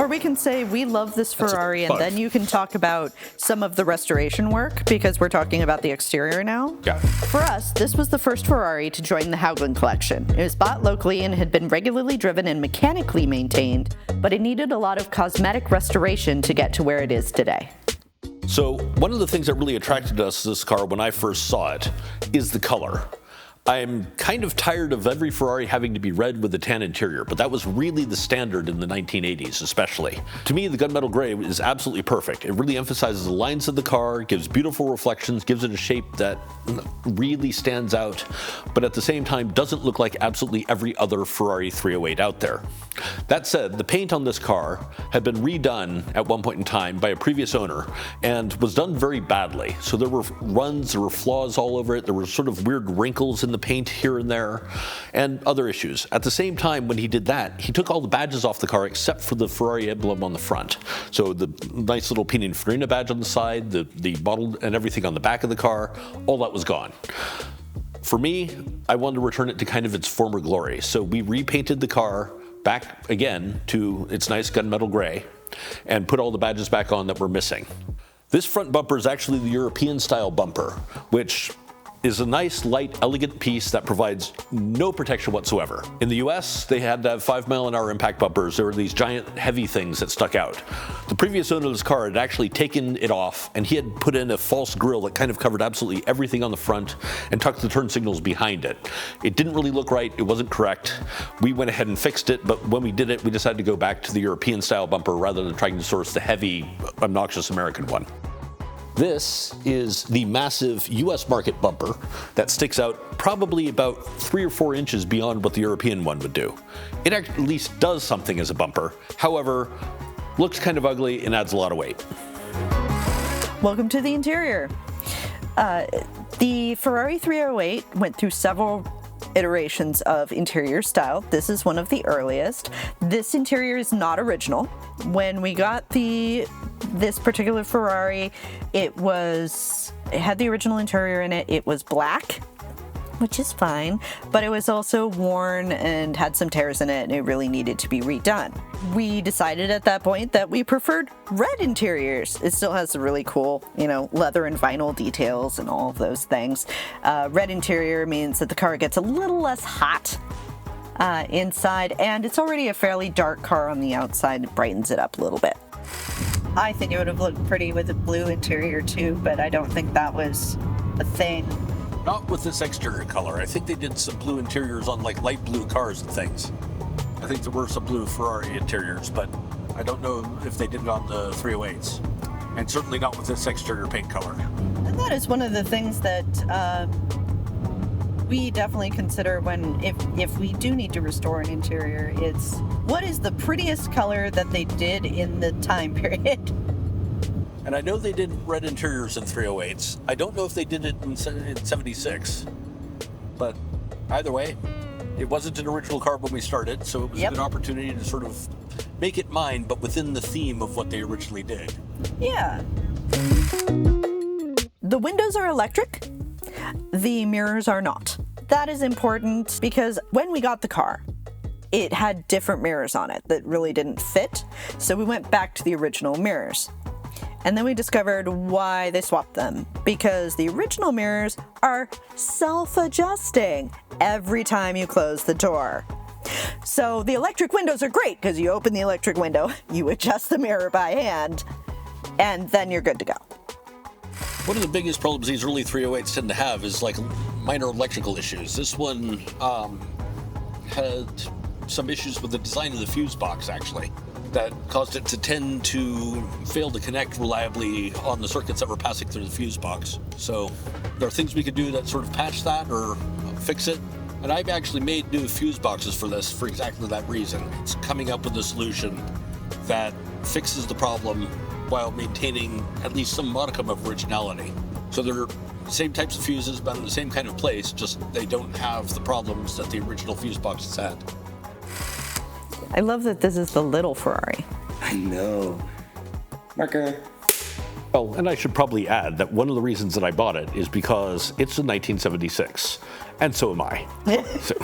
Or we can say we love this Ferrari, and then you can talk about some of the restoration work, because we're talking about the exterior now. Yeah. For us, this was the first Ferrari to join the Haugland Collection. It was bought locally and had been regularly driven and mechanically maintained, but it needed a lot of cosmetic restoration to get to where it is today. So one of the things that really attracted us to this car when I first saw it is the color. I'm kind of tired of every Ferrari having to be red with a tan interior, but that was really the standard in the 1980s especially. To me, the gunmetal gray is absolutely perfect. It really emphasizes the lines of the car, gives beautiful reflections, gives it a shape that really stands out, but at the same time doesn't look like absolutely every other Ferrari 308 out there. That said, the paint on this car had been redone at one point in time by a previous owner and was done very badly. So there were runs, there were flaws all over it, there were sort of weird wrinkles in the paint here and there, and other issues. At the same time, when he did that, he took all the badges off the car except for the Ferrari emblem on the front. So the nice little Pininfarina badge on the side, the model and everything on the back of the car, all that was gone. For me, I wanted to return it to kind of its former glory. So we repainted the car back again to its nice gunmetal gray and put all the badges back on that were missing. This front bumper is actually the European style bumper, which is a nice, light, elegant piece that provides no protection whatsoever. In the US, they had to have 5-mile-an-hour impact bumpers. There were these giant, heavy things that stuck out. The previous owner of this car had actually taken it off, and he had put in a false grille that kind of covered absolutely everything on the front and tucked the turn signals behind it. It didn't really look right. It wasn't correct. We went ahead and fixed it, but when we did it, we decided to go back to the European-style bumper rather than trying to source the heavy, obnoxious American one. This is the massive US market bumper that sticks out probably about 3 or 4 inches beyond what the European one would do. It at least does something as a bumper, however, looks kind of ugly and adds a lot of weight. Welcome to the interior. The Ferrari 308 went through several iterations of interior style. This is one of the earliest. This interior is not original. When we got this particular Ferrari, it had the original interior in it. It was black, which is fine, but it was also worn and had some tears in it, and it really needed to be redone. We decided at that point that we preferred red interiors. It still has the really cool, leather and vinyl details and all of those things. Red interior means that the car gets a little less hot inside, and it's already a fairly dark car on the outside. It brightens it up a little bit. I think it would have looked pretty with a blue interior too, but I don't think that was a thing. Not with this exterior color. I think they did some blue interiors on like light blue cars and things. I think there were some blue Ferrari interiors, but I don't know if they did it on the 308s. And certainly not with this exterior paint color. And that is one of the things that we definitely consider if we do need to restore an interior. It's what is the prettiest color that they did in the time period. And I know they did red interiors in 308s. I don't know if they did it in 76, but either way, it wasn't an original car when we started, so it was a good opportunity to sort of make it mine, but within the theme of what they originally did. Yeah. The windows are electric. The mirrors are not. That is important because when we got the car, it had different mirrors on it that really didn't fit, so we went back to the original mirrors. And then we discovered why they swapped them, because the original mirrors are self-adjusting every time you close the door. So the electric windows are great because you open the electric window, you adjust the mirror by hand, and then you're good to go. One of the biggest problems these early 308s tend to have is like minor electrical issues. This one had some issues with the design of the fuse box, actually, that caused it to tend to fail to connect reliably on the circuits that were passing through the fuse box. So there are things we could do that sort of patch that or fix it. And I've actually made new fuse boxes for this for exactly that reason. It's coming up with a solution that fixes the problem while maintaining at least some modicum of originality. So they're the same types of fuses, but in the same kind of place, just they don't have the problems that the original fuse boxes had. I love that this is the little Ferrari. I know. Marker. Oh, and I should probably add that one of the reasons that I bought it is because it's a 1976, and so am I. So.